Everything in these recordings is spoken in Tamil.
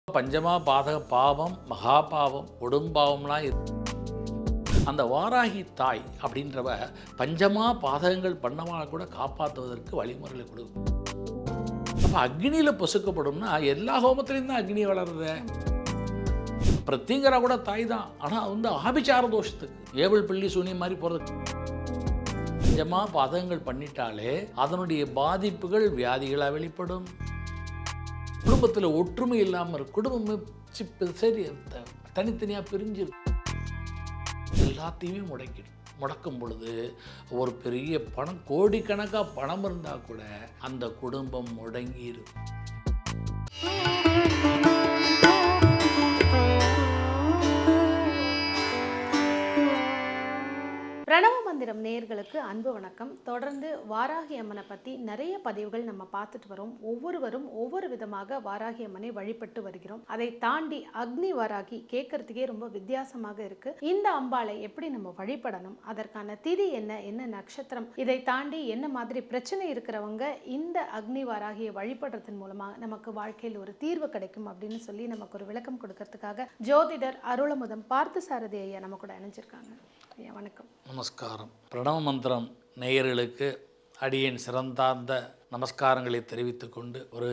பஞ்சமா பாதக பாவம் மகா பாவம் கொடும்பாவம்லாம் இருக்கு. அந்த வாராகி தாய் அப்படின்றவ பஞ்சமா பாதகங்கள் பண்ணவங்களை கூட காப்பாற்றுவதற்கு வழிமுறைகளை கொடுக்கும். அப்போ அக்னியில் பொசுக்கப்படும்னா எல்லா ஹோமத்திலையும் தான் அக்னி வளருது. பிரத்திங்கரா கூட தாய் தான். ஆனால் ஆபிச்சார தோஷத்துக்கு ஏவல் பிள்ளி சூனியம் மாதிரி போகிறது. பஞ்சமா பாதகங்கள் பண்ணிட்டாலே அதனுடைய பாதிப்புகள் வியாதிகளாக வெளிப்படும். குடும்பத்தில் ஒற்றுமை இல்லாமல் இருக்கும். குடும்பம் சரி தனித்தனியாக பிரிஞ்சிருக்கு. எல்லாத்தையுமே முடக்கும் பொழுது ஒரு பெரிய பணம் கோடிக்கணக்காக பணம் இருந்தால் கூட அந்த குடும்பம் முடங்கிடும். பிரணவ மந்திரம் நேயர்களுக்கு அன்பு வணக்கம். தொடர்ந்து வாராகி அம்மனை பற்றி நிறைய பதிவுகள் நம்ம பார்த்துட்டு வரோம். ஒவ்வொருவரும் ஒவ்வொரு விதமாக வாராகி அம்மனை வழிபட்டு வருகிறோம். அதை தாண்டி அக்னி வாராகி கேட்கறதுக்கே ரொம்ப வித்தியாசமாக இருக்கு. இந்த அம்பாளை எப்படி நம்ம வழிபடணும், அதற்கான திதி என்ன நட்சத்திரம், இதை தாண்டி என்ன மாதிரி பிரச்சனை இருக்கிறவங்க இந்த அக்னி வாராகியை வழிபடுறதன் மூலமாக நமக்கு வாழ்க்கையில் ஒரு தீர்வு கிடைக்கும் அப்படின்னு சொல்லி நமக்கு ஒரு விளக்கம் கொடுக்கறதுக்காக ஜோதிடர் அருளமுதம் பார்த்தசாரதி ஐயா நம்ம கூட இணைஞ்சிருக்காங்க. ஐயா வணக்கம். நமஸ்காரம். பிரணவ மந்திரம் நேயர்களுக்கு அடியேன் சிறந்தார்ந்த நமஸ்காரங்களை தெரிவித்துக் கொண்டு ஒரு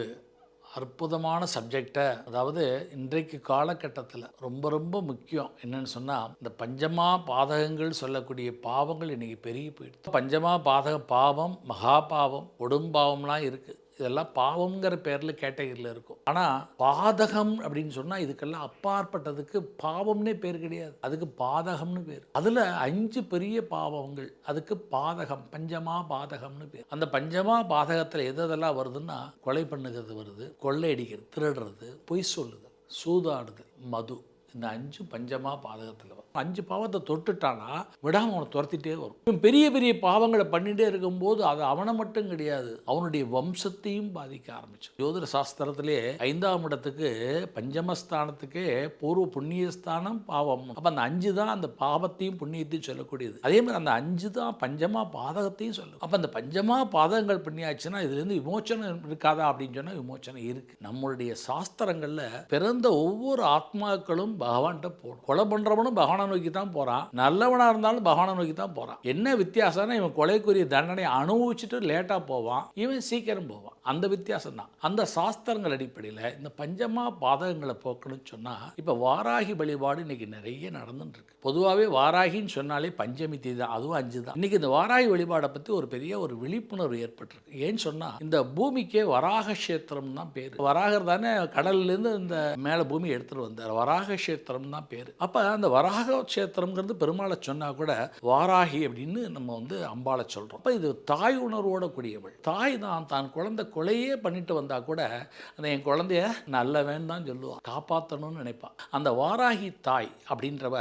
அற்புதமான சப்ஜெக்டை, அதாவது இன்றைக்கு காலகட்டத்தில் ரொம்ப ரொம்ப முக்கியம் என்னன்னு சொன்னால், இந்த பஞ்சமா பாதகங்கள் சொல்லக்கூடிய பாவங்கள் இன்றைக்கி பெருகி போயிடுது. பஞ்சமா பாதக பாவம் மகா பாவம் கொடும்பாவம்லாம் இருக்குது. இதெல்லாம் பாவம்ங்கிற பேரில் கேட்டகரியில் இருக்கும். ஆனால் பாதகம் அப்படின்னு சொன்னால் இதுக்கெல்லாம் அப்பாற்பட்டதுக்கு பாவம்னே பேர் கிடையாது, அதுக்கு பாதகம்னு பேர். அதில் 5 பெரிய பாவங்கள், அதுக்கு பாதகம், பஞ்சமா பாதகம்னு பேர். அந்த பஞ்சமா பாதகத்தில் எதெல்லாம் வருதுன்னா, கொலை பண்ணுகிறது வருது, கொள்ளையடிக்கிறது, திருடுறது, பொய் சொல்லுது, சூதாடுதல், மது. இந்த 5 பஞ்சமா பாதகத்தில் வரும். 5 பாவத்தை தொட்டுட்டானா விடாமல் அவனை துரத்திட்டே வரும். பெரிய பெரிய பாவங்களை பண்ணிகிட்டே இருக்கும்போது அது அவனை மட்டும் கிடையாது, அவனுடைய வம்சத்தையும் பாதிக்க ஆரம்பிச்சு. ஜோதிட சாஸ்திரத்திலே 5ஆம் இடத்துக்கு பஞ்சமஸ்தானத்துக்கே பூர்வ புண்ணியஸ்தானம் பாவம். அப்போ அந்த 5 தான் அந்த பாவத்தையும் புண்ணியத்தையும் சொல்லக்கூடியது. அதே மாதிரி அந்த 5 தான் பஞ்சமா பாதகத்தையும் சொல்லும். அப்போ அந்த பஞ்சமா பாதகங்கள் பண்ணியாச்சுன்னா இதுலேருந்து விமோச்சனம் இருக்காதா அப்படின்னு சொன்னால் விமோச்சனம் இருக்கு. நம்மளுடைய சாஸ்திரங்களில் பிறந்த ஒவ்வொரு ஆத்மாக்களும் பகவான்கிட்ட போகணும். கொலை பண்ணுறவனும் பகவானை நோக்கி தான் போகிறான், நல்லவனாக இருந்தாலும் பகவானை நோக்கி தான் போகிறான். என்ன வித்தியாசம்னா, இவன் கொலைக்குரிய தண்டனையை அனுபவிச்சுட்டு லேட்டாக போவான், இவன் சீக்கிரம் போவான். அந்த வித்தியாசம் தான். அந்த சாஸ்திரங்கள் அடிப்படையில் இந்த பஞ்சமா பாதகங்களை போக்கணும்னு சொன்னால், இப்போ வாராகி வழிபாடு இன்னைக்கு நிறைய நடந்துட்டு இருக்கு. பொதுவாகவே வாராகின்னு சொன்னாலே பஞ்சமி தேதி தான், அதுவும் 5 தான். இன்னைக்கு இந்த வாராகி வழிபாடை பற்றி ஒரு பெரிய ஒரு விழிப்புணர்வு ஏற்பட்டிருக்கு. ஏன்னு சொன்னால், இந்த பூமிக்கே வராக கஷேத்திரம் தான் பேர். வராகர் தானே கடல்லேருந்து இந்த மேலே பூமி எடுத்துகிட்டு வந்தார், வராக கஷேத்திரம் தான் பேர். அப்போ அந்த வராக கஷேத்திரம்ங்கிறது பெருமாளை சொன்னால் கூட வாராகி அப்படின்னு நம்ம அம்பாளை சொல்கிறோம். அப்போ இது தாய் உணர்வோட கூடியவள். தாய் தான் தான் குழந்தை கொலையே பண்ணிட்டு வந்தால் கூட அந்த என் குழந்தைய நல்லவன் தான் சொல்லுவாள், காப்பாற்றணும்னு நினைப்பாள். அந்த வாராகி தாய் அப்படின்றவ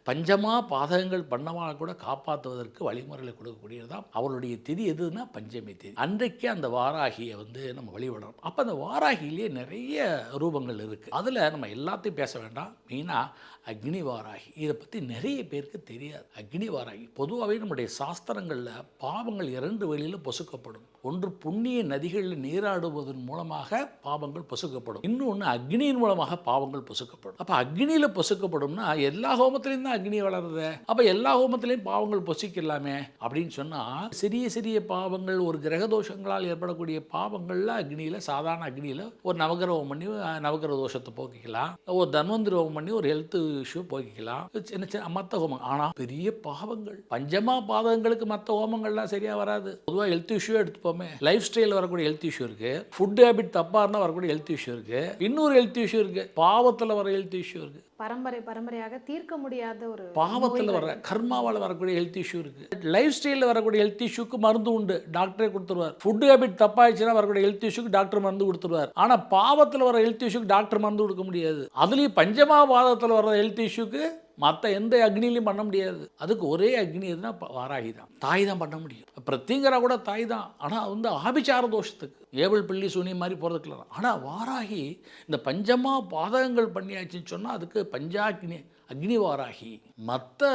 பஞ்சமா பாதகங்கள் பண்ணவங்களை கூட காப்பாற்றுவதற்கு வழிமுறைகளை கொடுக்கக்கூடியதான். அவளுடைய திதி எதுன்னா பஞ்சமி திதி. அன்றைக்கே அந்த வாராகியை நம்ம வழிபடணும். அப்போ அந்த வாராகிலேயே நிறைய ரூபங்கள் இருக்குது. அதில் நம்ம எல்லாத்தையும் பேச வேண்டாம். மெயினாக அக்னி வாராகி, இதை பற்றி நிறைய பேருக்கு தெரியாது. அக்னி வாராகி பொதுவாகவே நம்முடைய சாஸ்திரங்களில் பாவங்கள் 2 வழியில் பொசுக்கப்படும். ஒன்று புண்ணிய நதிகளில் நீராடுவதன் மூலமாக பாவங்கள் பொசுக்கப்படும், இன்னொன்று அக்னியின் மூலமாக பாவங்கள் பொசுக்கப்படும். அப்போ அக்னியில் பொசுக்கப்படும்னா எல்லா ஹோமத்திலையும் தான் அக்னி வளருது. அப்போ எல்லா ஹோமத்திலையும் பாவங்கள் பொசுக்கலாமே அப்படின்னு சொன்னால், சிறிய சிறிய பாவங்கள், ஒரு கிரகதோஷங்களால் ஏற்படக்கூடிய பாவங்கள்ல அக்னியில், சாதாரண அக்னியில் ஒரு நவகிரகம் பண்ணி நவகிரக தோஷத்தை போக்கிக்கலாம், ஒரு தன்வந்திரி ஹோமம் பண்ணி ஒரு ஹெல்த் இஷ்யூ போக்கிக்கலாம், சின்ன சின்ன மற்ற ஹோமம். ஆனால் பெரிய பாவங்கள் பஞ்சமா பாதகங்களுக்கு மற்ற ஹோமங்கள்லாம் சரியாக வராது. பொதுவாக ஹெல்த் இஷ்யூ எடுத்துப்போமே, லைஃப் ஸ்டைலில் வரக்கூடிய ஹெல்த் இஷ்யூ இருக்கு, ஃபுட் ஹேபிட் தப்பாக இருந்தால் வரக்கூடிய ஹெல்த் இஷ்யூ இருக்கு, இன்னொரு ஹெல்த் இஷ்யூ இருக்கு, பாவத்தில் வர ஹெல்த் இஷ்யூ இருக்கு, பரம்பரையாக தீர்க்க முடியாத ஒரு பாவத்தில் வர கர்மாவால் வரக்கூடிய ஹெல்த் இஷ்யூ இருக்கு, லைஃப் ஸ்டைலில் வரக்கூடிய ஹெல்த் இஷ்யூக்கு மருந்து உண்டு, டாக்டரே கொடுத்துருவார். ஃபுட் ஹேபிட் தப்பாயிடுச்சுன்னா வரக்கூடிய ஹெல்த் இஷ்யூக்கு டாக்டர் மருந்து கொடுத்துருவார். ஆனால் பாவத்தில் வர ஹெல்த் இஷ்யூக்கு டாக்டர் மருந்து கொடுக்க முடியாது. அதுலேயும் பஞ்சமா பாதத்தில் வர ஹெல்த் இஷ்யூக்கு மற்ற எந்த அக்னிலையும் பண்ண முடியாது. அதுக்கு ஒரே அக்னி எதுனா வாராகி தான், தாய் தான் பண்ண முடியும். பிரத்திங்கரா கூட தாய் தான். ஆனால் ஆபிச்சார தோஷத்துக்கு ஏவல் பிள்ளி சூனியம் மாதிரி போகிறதுக்குலாம். ஆனால் வாராகி இந்த பஞ்சமா பாதகங்கள் பண்ணியாச்சுன்னு சொன்னால் அதுக்கு பஞ்சாக்னி அக்னி வாராகி. மற்ற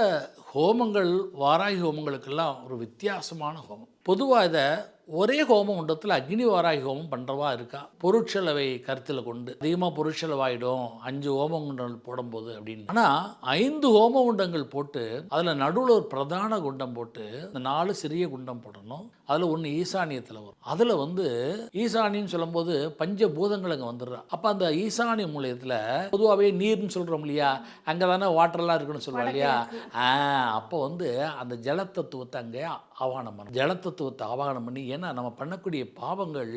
ஹோமங்கள் வாராகி ஹோமங்களுக்கெல்லாம் ஒரு வித்தியாசமான ஹோமம். பொதுவாக இதை ஒரே ஹோம குண்டத்தில் அக்னி வாராகி ஹோமம் பண்ணுறவா இருக்கா. பொருட்செலவை கருத்தில் கொண்டு அதிகமாக பொருட்செலவாயிடும் 5 ஹோம குண்டங்கள் போடும்போது அப்படின்னு. ஆனால் 5 ஹோம குண்டங்கள் போட்டு அதில் நடுவில் ஒரு பிரதான குண்டம் போட்டு இந்த 4 சிறிய குண்டம் போடணும். அதில் ஒன்று ஈசானியத்தில் வரும். அதில் ஈசானின்னு சொல்லும்போது பஞ்சபூதங்கள் அங்கே வந்துடுறா. அப்போ அந்த ஈசானிய மூலியத்தில் பொதுவாகவே நீர்னு சொல்கிறோம் இல்லையா, அங்கே தானே வாட்டர்லாம் இருக்குன்னு சொல்லுவோம் இல்லையா. அப்போ அந்த ஜலத்தத்துவத்தை அங்கே ஆவாகனம் பண்ணணும். ஜலத்தத்துவத்தை ஆவாகனம் பண்ணி, ஏன்னா நம்ம பண்ணக்கூடிய பாவங்கள்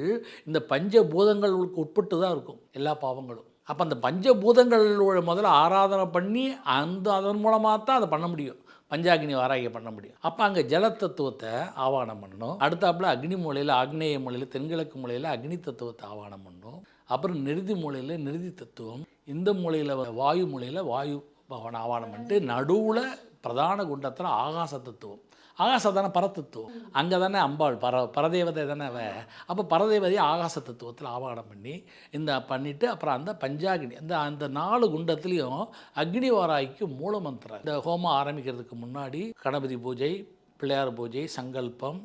இந்த பஞ்சபூதங்களுக்கு உட்பட்டு தான் இருக்கும் எல்லா பாவங்களும். அப்போ அந்த பஞ்சபூதங்களோட முதல்ல ஆராதனை பண்ணி அதன் மூலமாக தான் அதை பண்ண முடியும், பஞ்சாக்னி வாராகியை பண்ண முடியும். அப்போ அங்கே ஜலத்தத்துவத்தை ஆவாகனம் பண்ணணும். அடுத்தாப்புல அக்னி மூலையில் ஆக்னேய மூலையில் தென்கிழக்கு மூலையில் அக்னி தத்துவத்தை ஆவாகனம் பண்ணணும். அப்புறம் நிருதி மூலையில் நிருதி தத்துவம், இந்த மூலையில் வாயு மூலையில் வாயு பகவான் ஆவாகனம் பண்ணிட்டு நடுவில் பிரதான குண்டத்தில் ஆகாச தத்துவம். ஆகாசம் தானே பரதத்துவம், அங்கே தானே அம்பாள் பரதேவதை தானே அவ. அப்போ பரதேவதையை ஆகாச தத்துவத்தில் ஆவாகனம் பண்ணி பண்ணிவிட்டு அப்புறம் அந்த பஞ்சாகினி அந்த 4 குண்டத்துலேயும் அக்னி வாராகிக்கு மூல மந்திரம். இந்த ஹோமம் ஆரம்பிக்கிறதுக்கு முன்னாடி கணபதி பூஜை, பிள்ளையார் பூஜை, சங்கல்பம்,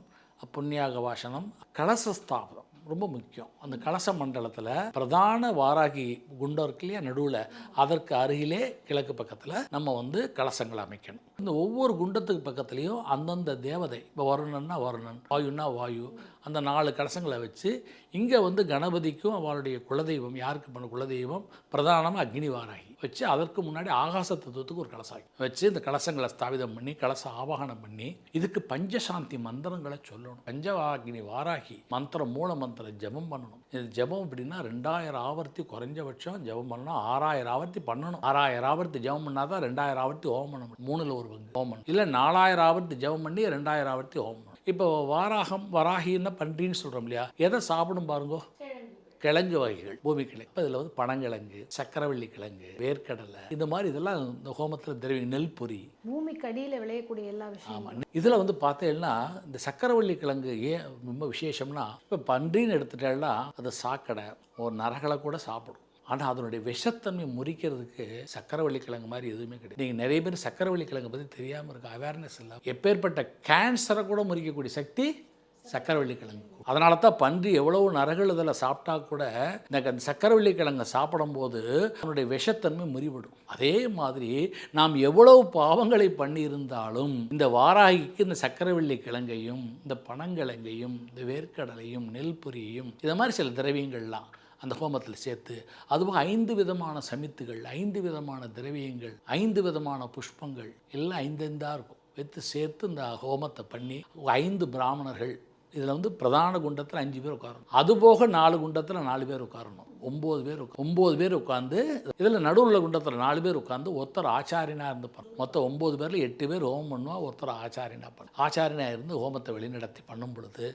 புண்ணியாக வாசனம், கலசஸ்தாபனம் ரொம்ப முக்கியம். அந்த கலச மண்டலத்தில் பிரதான வாராகி குண்டம் இருக்கு இல்லையா நடுவில், அதற்கு அருகிலே கிழக்கு பக்கத்தில் நம்ம கலசங்களை அமைக்கணும். இந்த ஒவ்வொரு குண்டத்துக்கு பக்கத்துலேயும் அந்தந்த தேவதை, இப்போ வருணன்னா வருணன், வாயுன்னா வாயு, அந்த 4 கலசங்களை வச்சு இங்கே கணபதிக்கும் அவளுடைய குலதெய்வம், யாருக்கு பண்ண குலதெய்வம் பிரதானமாக அக்னி வாராகி வச்சு, அதற்கு முன்னாடி ஆகாச தத்துவத்துக்கு ஒரு கலசம் வச்சு இந்த கலசங்களை ஸ்தாபிதம் பண்ணி கலச ஆவாகனம் பண்ணி இதுக்கு பஞ்சசாந்தி மந்திரங்களை சொல்லணும். பஞ்சவாகினி வாராகி மந்திரம் மூல மந்திரம் ஜபம் பண்ணணும். இது ஜபம் அப்படின்னா 2000 ஆவர்த்தி குறைஞ்சபட்சம் ஜபம் பண்ணணும். 6000 ஆவர்த்தி பண்ணணும். 6000 ஆவர்த்தி ஜபம் பண்ணால் தான் 2000 ஆவர்த்தி ஹோமம் பண்ணணும். 3ல் 1 பங்கு ஹோமம். இல்லை 4000 ஆவர்த்தி ஜபம் பண்ணி 2000 ஆவர்த்தி ஹோமம். இப்போ வராகின்னு பன்றின்னு சொல்கிறோம் இல்லையா, எதை சாப்பிடும் பாருங்கோ, கிழங்கு வகைகள், பூமி கிழங்கு. இப்போ இதில் பனங்கிழங்கு, சக்கரவள்ளி கிழங்கு, வேர்க்கடலை, இந்த மாதிரி இதெல்லாம் இந்த ஹோமத்தில் திரவியம். நெல் பொரி, பூமிக்கு அடியில் விளையக்கூடிய எல்லா விஷயம். ஆமாம். இதில் பார்த்தேன்னா இந்த சக்கரவள்ளி கிழங்கு ஏன் ரொம்ப விசேஷம்னா, இப்போ பன்றின்னு எடுத்துட்டேன்னா அது சாக்கடை ஒரு நரகளை கூட சாப்பிடும். ஆனால் அதனுடைய விஷத்தன்மை முறிக்கிறதுக்கு சக்கரவள்ளி கிழங்கு மாதிரி எதுவுமே கிடையாது. நீங்கள் நிறைய பேர் சக்கரவள்ளி கிழங்கு பற்றி தெரியாமல் இருக்க, அவேர்னஸ் இல்லை. எப்பேற்பட்ட கேன்சரை கூட முறிக்கக்கூடிய சக்தி சக்கரவள்ளி கிழங்கு. அதனால தான் பன்றி எவ்வளவு நரகள் இதில் சாப்பிட்டா கூட அந்த சக்கரவள்ளி கிழங்கை சாப்பிடும்போது அதனுடைய விஷத்தன்மை முறிவிடும். அதே மாதிரி நாம் எவ்வளவு பாவங்களை பண்ணியிருந்தாலும் இந்த வாராகிக்கு இந்த சக்கரவள்ளி கிழங்கையும் இந்த பனங்கிழங்கையும் இந்த வேர்க்கடலையும் நெல் பொரியையும் இதை மாதிரி சில திரவியங்கள்லாம் அந்த ஹோமத்தில் சேர்த்து, அதுவும் 5 விதமான சமித்துகள், 5 விதமான திரவியங்கள், 5 விதமான புஷ்பங்கள் எல்லாம் 5 இருக்கும் வைத்து சேர்த்து இந்த ஹோமத்தை பண்ணி 5 பிராமணர்கள் இதில் பிரதான குண்டத்தில் 5 பேர் உட்காரணும். அதுபோக 4 குண்டத்தில் 4 பேர் உட்காரணும். 9 பேர் உட்காந்து இதில் நடுவில் குண்டத்தில் 4 பேர் உட்காந்து ஒருத்தர் ஆச்சாரியனாக இருந்துப்பார். மொத்தம் 9 பேரில் 8 பேர் ஹோமம் பண்ணுவா, ஒருத்தர் ஆச்சாரியனாக பண்ண. ஆச்சாரியனாக இருந்து ஹோமத்தை வழிநடத்தி பண்ணும் பொழுது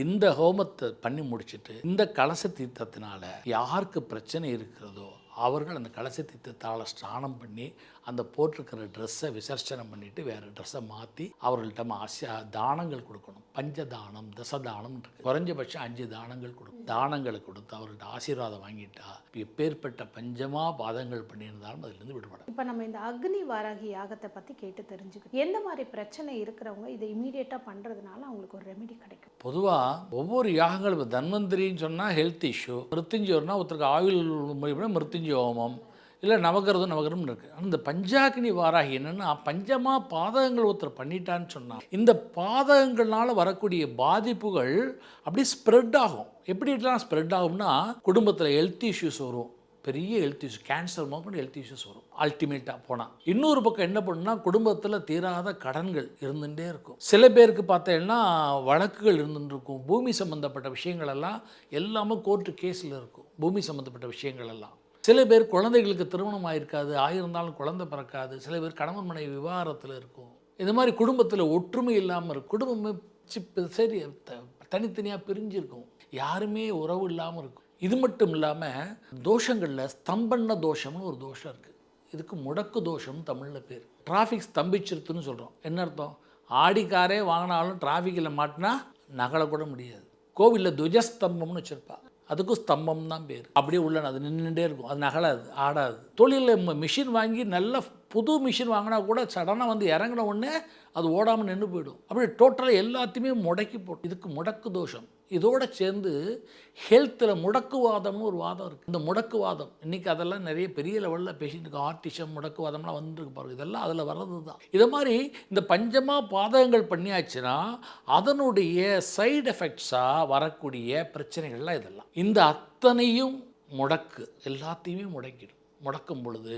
இந்த ஹோமத்தை பண்ணி முடிச்சுட்டு இந்த கலச தீர்த்தத்தினால யாருக்கு பிரச்சனை இருக்கிறதோ அவர்கள் அந்த கலச தீர்த்தத்தால் ஸ்நானம் பண்ணி அந்த போட்டிருக்கிற ட்ரெஸ்ஸை விசர்ஜனம் பண்ணிவிட்டு வேறு ட்ரெஸ்ஸை மாற்றி அவர்கள்ட்ட தானங்கள் கொடுக்கணும். பஞ்சதானம், தசதானம் இருக்குது. குறைஞ்சபட்சம் 5 தானங்கள் கொடுக்கும். தானங்களை கொடுத்து அவர்கள்ட்ட ஆசீர்வாதம் வாங்கிட்டா எப்பேற்பட்ட பஞ்சமா பாதங்கள் பண்ணியிருந்தாலும் அதிலிருந்து விடுபடும். இப்போ நம்ம இந்த அக்னி வாராகி யாகத்தை பற்றி கேட்டு தெரிஞ்சுக்கணும். எந்த மாதிரி பிரச்சனை இருக்கிறவங்க இதை இமீடியட்டாக பண்ணுறதுனால அவங்களுக்கு ஒரு ரெமெடி கிடைக்கும். பொதுவாக ஒவ்வொரு யாகங்கள், இப்போ தன்வந்திரின்னு சொன்னால் ஹெல்த் இஷ்யூ, மிருத்யுஞ்சோர்னா ஒருத்தருக்கு ஆயுள் மொழிபடி மிருத்யுஞ்சய ஹோமம், இல்லை நவகிரகம் இருக்குது. ஆனால் இந்த பஞ்சாக்னி வாராகி என்னென்னா பஞ்சமா பாதகங்கள் ஒருத்தர் பண்ணிட்டான்னு சொன்னால் இந்த பாதகங்கள்னால வரக்கூடிய பாதிப்புகள் அப்படியே ஸ்ப்ரெட் ஆகும். எப்படிலாம் ஸ்ப்ரெட் ஆகும்னா குடும்பத்தில் ஹெல்த் இஷ்யூஸ் வரும், பெரிய ஹெல்த் இஷ்யூஸ், கேன்சர் முதற்கொண்டு ஹெல்த் இஷ்யூஸ் வரும் அல்டிமேட்டாக போனால். இன்னொரு பக்கம் என்ன பண்ணுன்னா குடும்பத்தில் தீராத கடன்கள் இருந்துகிட்டே இருக்கும். சில பேருக்கு பார்த்தேன்னா வழக்குகள் இருந்துட்டு இருக்கும். பூமி சம்மந்தப்பட்ட விஷயங்கள் எல்லாம் எல்லாமே கோர்ட்டு கேஸில் இருக்கும். பூமி சம்மந்தப்பட்ட விஷயங்கள் எல்லாம். சில பேர் குழந்தைகளுக்கு திருமணம் ஆகிருக்காது, ஆகியிருந்தாலும் குழந்தை பிறக்காது. சில பேர் கணவன் மனைவி விவாகரத்தில் இருக்கும். இந்த மாதிரி குடும்பத்தில் ஒற்றுமை இல்லாமல் இருக்கும். குடும்பமே சரி தனித்தனியாக பிரிஞ்சிருக்கும், யாருமே உறவு இல்லாமல் இருக்கும். இது மட்டும் இல்லாமல் தோஷங்களில் ஸ்தம்பண்ண தோஷம்னு ஒரு தோஷம் இருக்குது. இதுக்கு முடக்கு தோஷம்னு தமிழில் பேர். டிராஃபிக் ஸ்தம்பிச்சிருத்துன்னு சொல்கிறோம். என்ன அர்த்தம்? ஆடிக்காரே வாங்கினாலும் டிராஃபிக்கில் மாட்டினா நகலை கூட முடியாது. கோவிலில் துவஜஸ்தம்பம்னு வச்சுருப்பா, அதுக்கும் ஸ்தம்பம் தான் பேர். அப்படியே உள்ள அது நின்றுட்டே இருக்கும், அது நகலாது, ஆடாது. தொழிலில் மிஷின் வாங்கி நல்லா புது மிஷின் வாங்கினா கூட சடனாக வந்து இறங்கின உடனே அது ஓடாமல் நின்று போயிடும். அப்படி டோட்டலாக எல்லாத்தையுமே முடக்கி போட்டு, இதுக்கு முடக்கு தோஷம். இதோட சேர்ந்து ஹெல்த்தில் முடக்குவாதம்னு ஒரு வாதம் இருக்குது. இந்த முடக்குவாதம் இன்றைக்கி அதெல்லாம் நிறைய பெரிய லெவலில் பேசிட்டு ஆர்டிஷம் முடக்குவாதம்லாம் வந்துருக்கு பாருங்க. இதெல்லாம் அதில் வர்றது தான். இதை மாதிரி இந்த பஞ்சமா பாதகங்கள் பண்ணியாச்சுன்னா அதனுடைய சைடு எஃபெக்ட்ஸாக வரக்கூடிய பிரச்சனைகள்லாம் இதெல்லாம். இந்த அத்தனையும் முடக்கு எல்லாத்தையுமே முடக்கிடும். முடக்கும் பொழுது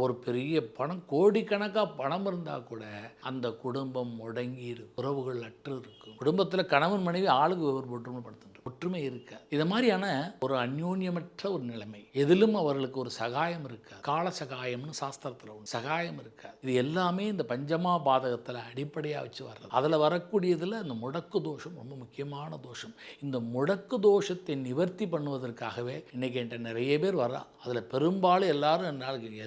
ஒரு பெரிய பணம், கோடிக்கணக்காக பணம் இருந்தால் கூட அந்த குடும்பம் முடங்கி இருக்கும், உறவுகள் அற்று இருக்கும். குடும்பத்தில் கணவன் மனைவி ஆளுக்கு ஒற்றுமைப்படுத்துகின்ற ஒற்றுமை இருக்க, இது மாதிரியான ஒரு அந்யோன்யமற்ற ஒரு நிலைமை, எதிலும் அவர்களுக்கு ஒரு சகாயம் இருக்காது. கால சகாயம்னு சாஸ்திரத்தில் ஒன்று சகாயம் இருக்காது. இது எல்லாமே இந்த பஞ்சமா பாதகத்தில் அடிப்படையாக வச்சு வர்றது. அதில் வரக்கூடியதில் இந்த முடக்கு தோஷம் ரொம்ப முக்கியமான தோஷம். இந்த முடக்கு தோஷத்தை நிவர்த்தி பண்ணுவதற்காகவே இன்றைக்கி என்கிட்ட நிறைய பேர் வர்றா. அதில் பெரும்பாலும் எல்லாரும்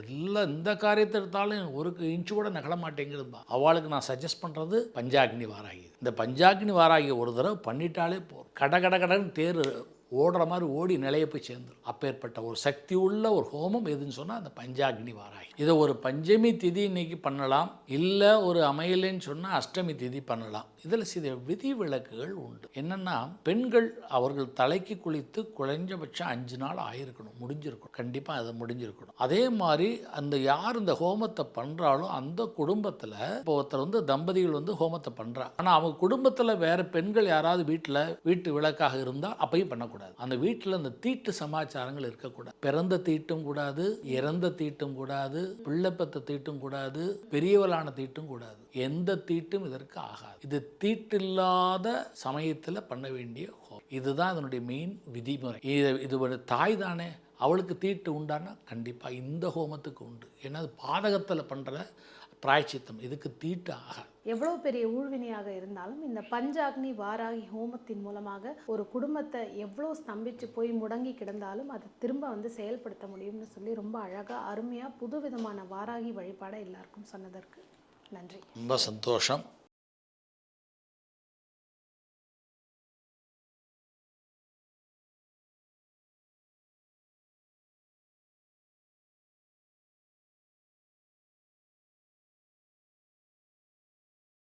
எல்லாம் இந்த காரியத்தை எடுத்தாலும் ஒரு இன்ச்சு கூட நகல மாட்டேங்கிறது தான். அவளுக்கு நான் சஜஸ்ட் பண்ணுறது பஞ்சாக்னி வாராகி. இந்த பஞ்சாக்னி வாராகி ஒரு தடவை பண்ணிட்டாலே போதும், கடன்னு தேர் ஓடுற மாதிரி ஓடி நிலைய போய் சேர்ந்துடும். அப்பேற்பட்ட ஒரு சக்தி உள்ள ஒரு ஹோமம் எதுன்னு சொன்னால் அந்த பஞ்சாக்னி வாராகி. இதை ஒரு பஞ்சமி திதி இன்னைக்கு பண்ணலாம், இல்லை ஒரு அமையலைன்னு சொன்னால் அஷ்டமி திதி பண்ணலாம். இதில் சில விதி விலக்குகள் உண்டு. என்னென்னா, பெண்கள் அவர்கள் தலைக்கு குளித்து குறைஞ்சபட்சம் 5 நாள் ஆயிருக்கணும், முடிஞ்சிருக்கணும், கண்டிப்பாக அதை முடிஞ்சிருக்கணும். அதே மாதிரி அந்த யார் இந்த ஹோமத்தை பண்ணுறாலும் அந்த குடும்பத்தில் இப்போ ஒருத்தர் வந்து தம்பதிகள் வந்து ஹோமத்தை பண்ணுறா, ஆனால் அவங்க குடும்பத்தில் வேறு பெண்கள் யாராவது வீட்டு விளக்காக இருந்தால் அப்பையும் பண்ணக்கூடாது. அந்த வீட்டில் அந்த தீட்டு சமாச்சாரங்கள் இருக்கக்கூடாது. பிறந்த தீட்டும் கூடாது, இறந்த தீட்டும் கூடாது, பிள்ளைப்பத்த தீட்டும் கூடாது, பெரியவளான தீட்டும் கூடாது. எந்த தீட்டும் இதற்கு ஆகாது. இது தீட்டில்லாத சமயத்தில் பண்ண வேண்டிய ஹோமம். இதுதான் இதனுடைய மெயின் விதிமுறை. இது ஒரு தாய் தானே, அவளுக்கு தீட்டு உண்டானா கண்டிப்பாக இந்த ஹோமத்துக்கு உண்டு. ஏன்னா அது பாதகத்தில் பண்ணுற பிராயச்சித்தம், இதுக்கு தீட்டு ஆகாது. எவ்வளோ பெரிய ஊழ்வினையாக இருந்தாலும் இந்த பஞ்சாக்னி வாராகி ஹோமத்தின் மூலமாக ஒரு குடும்பத்தை எவ்வளோ ஸ்தம்பிச்சு போய் முடங்கி கிடந்தாலும் அதை திரும்ப வந்து செயல்படுத்த முடியும்னு சொல்லி ரொம்ப அழகாக அருமையாக புதுவிதமான வாராகி வழிபாடை எல்லாருக்கும் சொன்னதற்கு நன்றி. ரொம்ப சந்தோஷம்.